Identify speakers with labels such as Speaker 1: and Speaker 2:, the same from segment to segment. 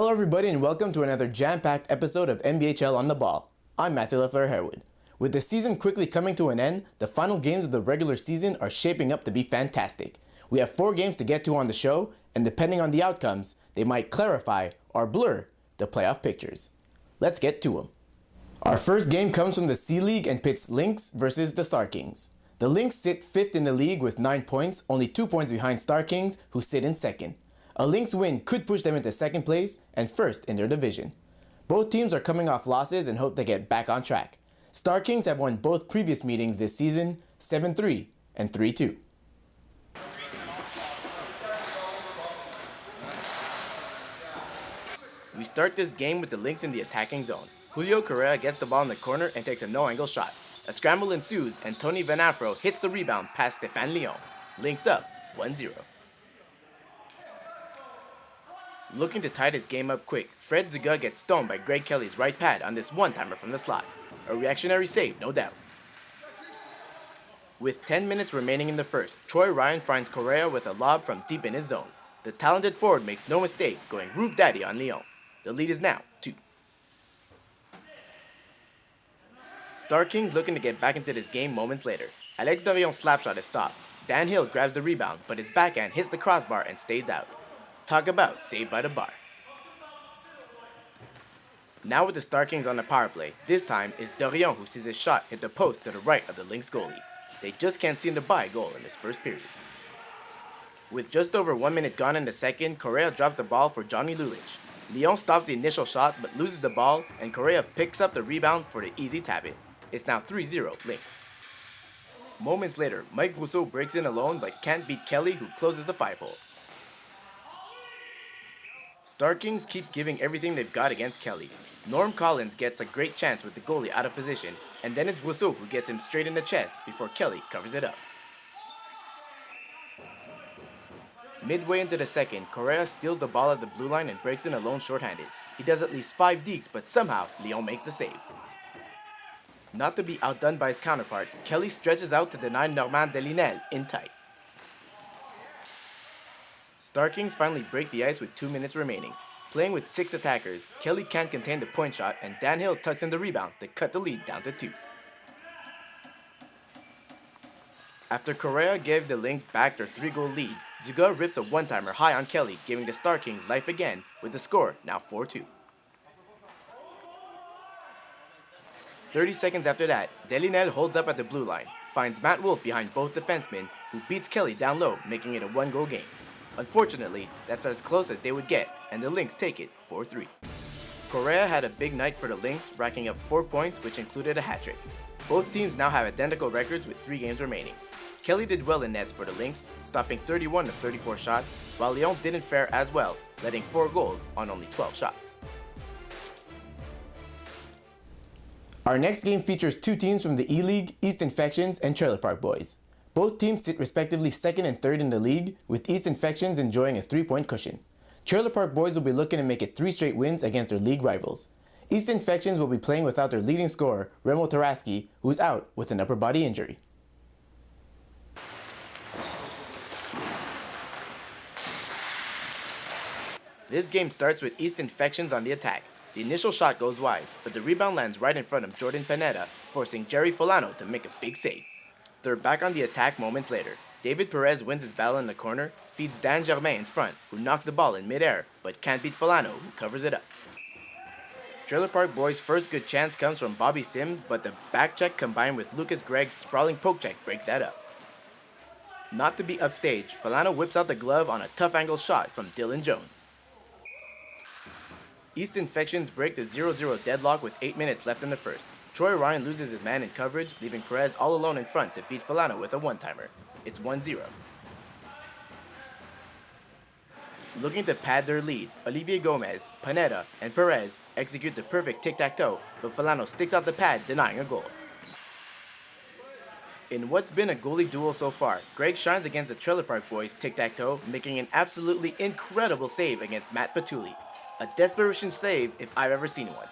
Speaker 1: Hello everybody and welcome to another jam-packed episode of MBHL on the Ball. I'm Matthew Leffler-Harewood. With the season quickly coming to an end, the final games of the regular season are shaping up to be fantastic. We have 4 games to get to on the show, and depending on the outcomes, they might clarify or blur the playoff pictures. Let's get to them. Our first game comes from the C-League and pits Lynx versus the Starkings. The Lynx sit 5th in the league with 9 points, only 2 points behind Starkings, who sit in 2nd. A Lynx win could push them into 2nd place and 1st in their division. Both teams are coming off losses and hope to get back on track. Starkings have won both previous meetings this season, 7-3 and 3-2. We start this game with the Lynx in the attacking zone. Julio Correa gets the ball in the corner and takes a no-angle shot. A scramble ensues and Tony Van Afro hits the rebound past Stéphane Leon. Lynx up 1-0. Looking to tie this game up quick, Fred Zuga gets stoned by Greg Kelly's right pad on this one-timer from the slot. A reactionary save, no doubt. With 10 minutes remaining in the first, Troy Ryan finds Correa with a lob from deep in his zone. The talented forward makes no mistake, going roof daddy on Leon. The lead is now 2. Starkings looking to get back into this game moments later. Alex Dorion's slapshot is stopped. Dan Hill grabs the rebound, but his backhand hits the crossbar and stays out. Talk about saved by the bar. Now with the Starkings on the power play, this time it's Dorion who sees his shot hit the post to the right of the Lynx goalie. They just can't seem to buy a goal in this first period. With just over 1 minute gone in the second, Correa drops the ball for Johnny Lulich. Leon stops the initial shot but loses the ball, and Correa picks up the rebound for the easy tap-in. It's now 3-0 Lynx. Moments later, Mike Rousseau breaks in alone but can't beat Kelly, who closes the 5-hole. Starkings keep giving everything they've got against Kelly. Norm Collins gets a great chance with the goalie out of position, and then it's Rousseau who gets him straight in the chest before Kelly covers it up. Midway into the second, Correa steals the ball at the blue line and breaks in alone shorthanded. He does at least 5 dekes, but somehow Leon makes the save. Not to be outdone by his counterpart, Kelly stretches out to deny Normand Delinel in tight. Starkings finally break the ice with 2 minutes remaining. Playing with 6 attackers, Kelly can't contain the point shot and Dan Hill tucks in the rebound to cut the lead down to 2. After Correa gave the Lynx back their 3-goal lead, Zuga rips a one-timer high on Kelly, giving the Starkings life again, with the score now 4-2. 30 seconds after that, Delinel holds up at the blue line, finds Matt Wolf behind both defensemen, who beats Kelly down low, making it a 1-goal game. Unfortunately, that's as close as they would get, and the Lynx take it 4-3. Correa had a big night for the Lynx, racking up 4 points, which included a hat-trick. Both teams now have identical records with 3 games remaining. Kelly did well in nets for the Lynx, stopping 31 of 34 shots, while Leon didn't fare as well, letting 4 goals on only 12 shots. Our next game features 2 teams from the E-League, Easton Fections and Trailer Park Boys. Both teams sit respectively 2nd and 3rd in the league, with Easton Fections enjoying a 3-point cushion. Trailer Park Boys will be looking to make it 3 straight wins against their league rivals. Easton Fections will be playing without their leading scorer, Remo Taraski, who's out with an upper body injury. This game starts with Easton Fections on the attack. The initial shot goes wide, but the rebound lands right in front of Jordan Pineda, forcing Jerry Folano to make a big save. They're back on the attack moments later. David Perez wins his battle in the corner, feeds Dan Germain in front, who knocks the ball in midair, but can't beat Folano, who covers it up. Trailer Park Boys' first good chance comes from Bobby Sims, but the back check combined with Lucas Gregg's sprawling poke check breaks that up. Not to be upstaged, Folano whips out the glove on a tough angle shot from Dylan Jones. Easton Fections break the 0-0 deadlock with 8 minutes left in the first. Troy Ryan loses his man in coverage, leaving Perez all alone in front to beat Folano with a one-timer. It's 1-0. Looking to pad their lead, Olivier Gomez, Pineda, and Perez execute the perfect tic-tac-toe, but Folano sticks out the pad, denying a goal. In what's been a goalie duel so far, Greg shines against the Trailer Park Boys tic-tac-toe, making an absolutely incredible save against Matt Patulli. A desperation save if I've ever seen one.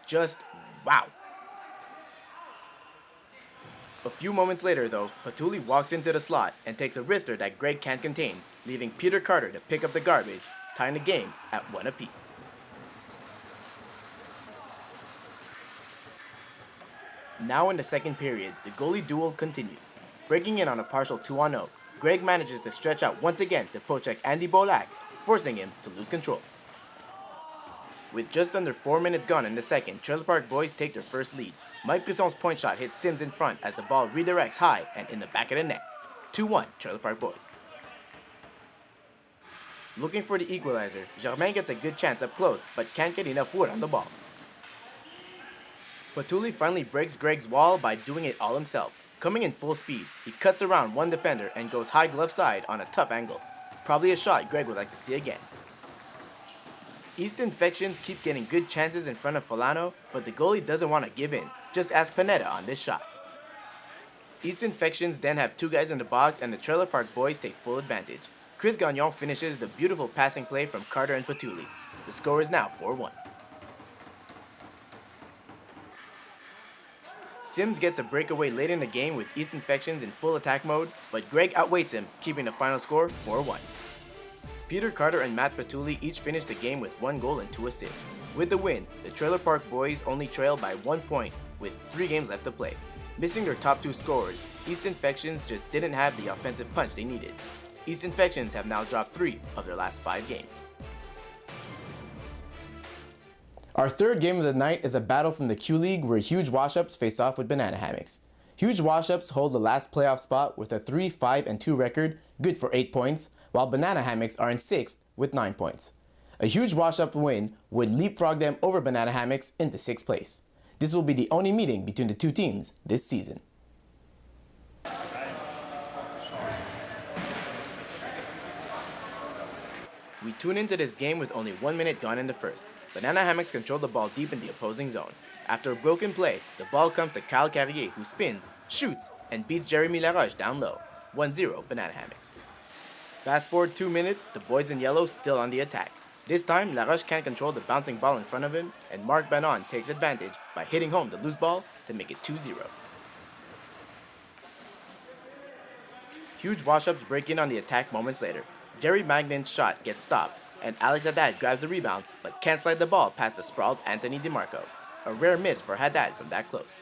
Speaker 1: Just wow. A few moments later though, Patulli walks into the slot and takes a wrister that Greg can't contain, leaving Peter Carter to pick up the garbage, tying the game at 1 apiece. Now in the second period, the goalie duel continues. Breaking in on a partial 2-0, Greg manages to stretch out once again to poke Andy Bolak, forcing him to lose control. With just under 4 minutes gone in the second, Trailer Park Boys take their first lead. Mike Brisson's point shot hits Sims in front as the ball redirects high and in the back of the net. 2-1 Trailer Park Boys. Looking for the equalizer, Germain gets a good chance up close but can't get enough wood on the ball. Patuli finally breaks Greg's wall by doing it all himself. Coming in full speed, he cuts around one defender and goes high glove side on a tough angle. Probably a shot Greg would like to see again. Easton Fections keep getting good chances in front of Folano, but the goalie doesn't want to give in. Just ask Panetta on this shot. Easton Fections then have two guys in the box and the Trailer Park Boys take full advantage. Chris Gagnon finishes the beautiful passing play from Carter and Patuli. The score is now 4-1. Sims gets a breakaway late in the game with Easton Fections in full attack mode, but Greg outweights him, keeping the final score 4-1. Peter Carter and Matt Patuli each finished the game with 1 goal and 2 assists. With the win, the Trailer Park Boys only trail by 1 point with 3 games left to play. Missing their top 2 scorers, Easton Fections just didn't have the offensive punch they needed. Easton Fections have now dropped 3 of their last 5 games. Our third game of the night is a battle from the Q League where Huge Washups face off with Banana Hammocks. Huge Washups hold the last playoff spot with a 3-5-2 record, good for 8 points, while Banana Hammocks are in 6th with 9 points. A Huge Washup win would leapfrog them over Banana Hammocks into 6th place. This will be the only meeting between the two teams this season. We tune into this game with only 1 minute gone in the first. Banana Hammocks control the ball deep in the opposing zone. After a broken play, the ball comes to Kyle Carrier, who spins, shoots, and beats Jeremy Laroche down low. 1-0 Banana Hammocks. Fast forward 2 minutes, the boys in yellow still on the attack. This time, Laroche can't control the bouncing ball in front of him, and Mark Bannon takes advantage by hitting home the loose ball to make it 2-0. Huge Washups break in on the attack moments later. Jerry Magnan's shot gets stopped, and Alex Haddad grabs the rebound but can't slide the ball past the sprawled Anthony DeMarco. A rare miss for Haddad from that close.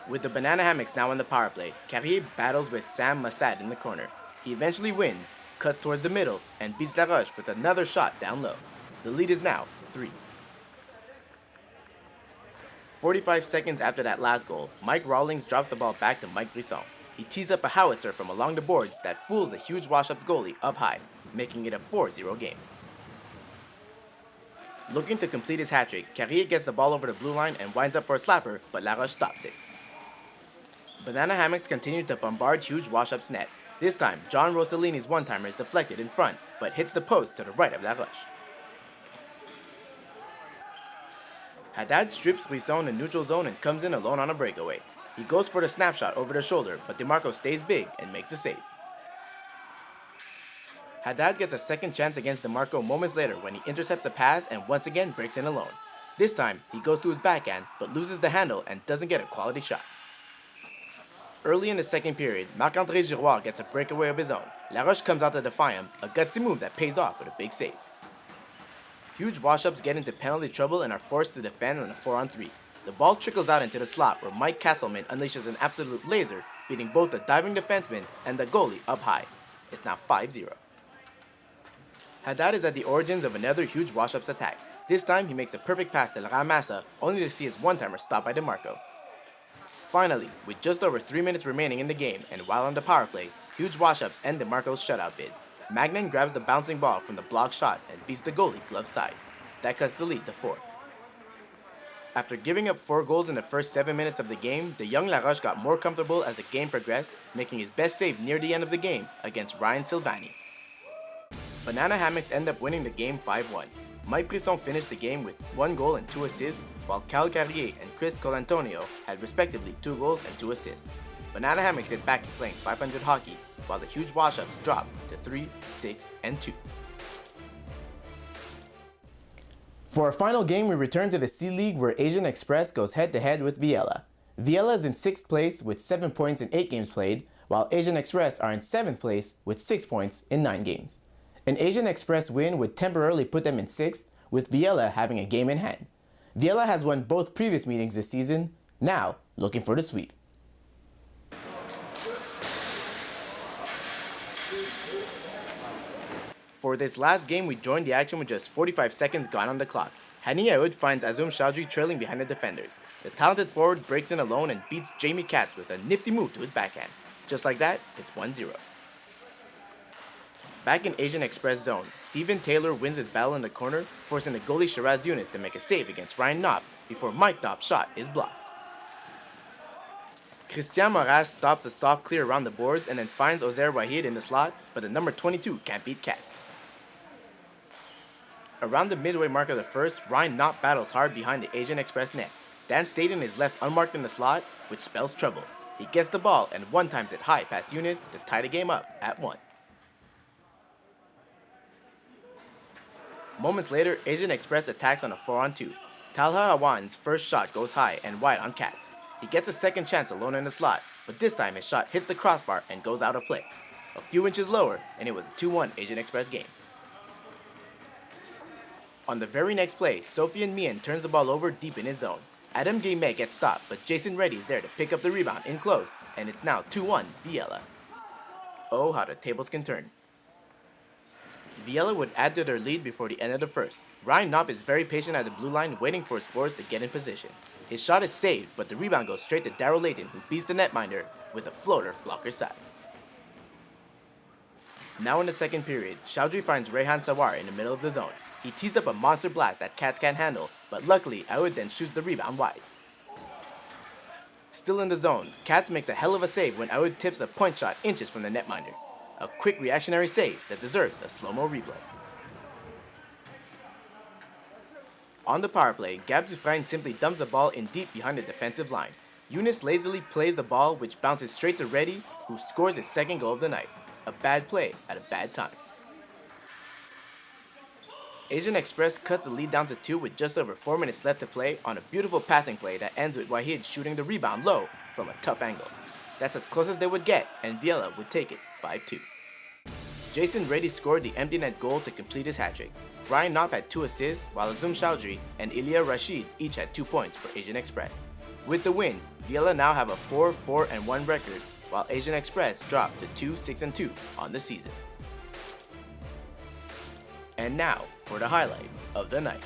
Speaker 1: With the Banana Hammocks now on the power play, Carrier battles with Sam Massad in the corner. He eventually wins, cuts towards the middle, and beats Laroche with another shot down low. The lead is now 3. 45 seconds after that last goal, Mike Rawlings drops the ball back to Mike Brisson. He tees up a howitzer from along the boards that fools the Huge Washups goalie up high, making it a 4-0 game. Looking to complete his hat-trick, Carrier gets the ball over the blue line and winds up for a slapper, but Laroche stops it. Banana Hammocks continue to bombard Huge Washups net. This time, John Rossellini's one-timer is deflected in front, but hits the post to the right of Laroche. Haddad strips Brisson in neutral zone and comes in alone on a breakaway. He goes for the snapshot over the shoulder, but DeMarco stays big and makes the save. Haddad gets a second chance against DeMarco moments later when he intercepts a pass and once again breaks in alone. This time, he goes to his backhand, but loses the handle and doesn't get a quality shot. Early in the second period, Marc-André Giroir gets a breakaway of his own. Laroche comes out to defy him, a gutsy move that pays off with a big save. Huge Washups get into penalty trouble and are forced to defend on a 4-on-3. The ball trickles out into the slot where Mike Castleman unleashes an absolute laser, beating both the diving defenseman and the goalie up high. It's now 5-0. Haddad is at the origins of another Huge Washups attack. This time he makes the perfect pass to Ramassa, only to see his one-timer stopped by DeMarco. Finally, with just over 3 minutes remaining in the game and while on the power play, Huge Washups end DeMarco's shutout bid. Magnan grabs the bouncing ball from the blocked shot and beats the goalie glove side. That cuts the lead to 4. After giving up 4 goals in the first 7 minutes of the game, the young Laroche got more comfortable as the game progressed, making his best save near the end of the game against Ryan Silvani. Banana Hammocks end up winning the game 5-1. Mike Brisson finished the game with 1 goal and 2 assists, while Cal Carrier and Chris Colantonio had respectively 2 goals and 2 assists. Banana Hammocks get back to playing 500 hockey, while the Huge Washups drop to 3, 6, and 2. For our final game, we return to the C League where Asian Express goes head-to-head with Viyella. Viyella is in 6th place with 7 points in 8 games played, while Asian Express are in 7th place with 6 points in 9 games. An Asian Express win would temporarily put them in 6th, with Viyella having a game in hand. Viyella has won both previous meetings this season, Now, looking for the sweep. For this last game, we joined the action with just 45 seconds gone on the clock. Hani Aoud finds Azum Chaudhry trailing behind the defenders. The talented forward breaks in alone and beats Jamie Katz with a nifty move to his backhand. Just like that, it's 1-0. Back in Asian Express zone, Steven Taylor wins his battle in the corner, forcing the goalie Shiraz Yunus to make a save against Ryan Knopp before Mike Knopp's shot is blocked. Christian Moraz stops a soft clear around the boards and then finds Ozer Wahid in the slot, but the number 22 can't beat Katz. Around the midway mark of the first, Ryan Knopp battles hard behind the Asian Express net. Dan Staden is left unmarked in the slot, which spells trouble. He gets the ball and one-times it high past Yunus to tie the game up at 1. Moments later, Asian Express attacks on a 4-on-2. Talha Awan's first shot goes high and wide on Katz. He gets a second chance alone in the slot, but this time his shot hits the crossbar and goes out of play. A few inches lower, and it was a 2-1 Asian Express game. On the very next play, Sofian Mian turns the ball over deep in his zone. Adam Gaymet gets stopped, but Jason Reddy is there to pick up the rebound in close, and it's now 2-1 Viyella. Oh, how the tables can turn. Viyella would add to their lead before the end of the first. Ryan Knopp is very patient at the blue line, waiting for his forwards to get in position. His shot is saved, but the rebound goes straight to Daryl Layton, who beats the netminder with a floater blocker side. Now in the second period, Chaudhry finds Rehan Sawar in the middle of the zone. He tees up a monster blast that Katz can't handle, but luckily Aoud then shoots the rebound wide. Still in the zone, Katz makes a hell of a save when Aoud tips a point shot inches from the netminder. A quick reactionary save that deserves a slow-mo replay. On the power play, Gab Dufresne simply dumps the ball in deep behind the defensive line. Yunus lazily plays the ball, which bounces straight to Reddy, who scores his second goal of the night. A bad play at a bad time. Asian Express cuts the lead down to 2 with just over 4 minutes left to play on a beautiful passing play that ends with Wahid shooting the rebound low from a tough angle. That's as close as they would get, and Viyella would take it 5-2. Jason Reddy scored the empty net goal to complete his hat-trick. Ryan Knopp had 2 assists, while Azum Chaudhry and Ilya Rashid each had 2 points for Asian Express. With the win, Viyella now have a 4-4-1 record, while Asian Express dropped to 2-6-2 on the season. And now, for the highlight of the night.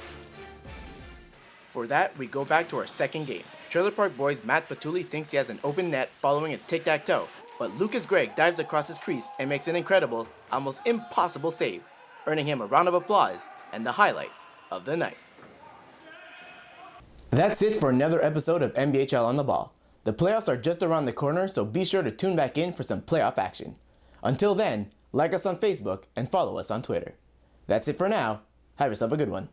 Speaker 1: For that, we go back to our second game. Trailer Park Boys' Matt Patulli thinks he has an open net following a tic-tac-toe, but Lucas Gregg dives across his crease and makes an incredible, almost impossible save, earning him a round of applause and the highlight of the night. That's it for another episode of MBHL on the Ball. The playoffs are just around the corner, so be sure to tune back in for some playoff action. Until then, like us on Facebook and follow us on Twitter. That's it for now. Have yourself a good one.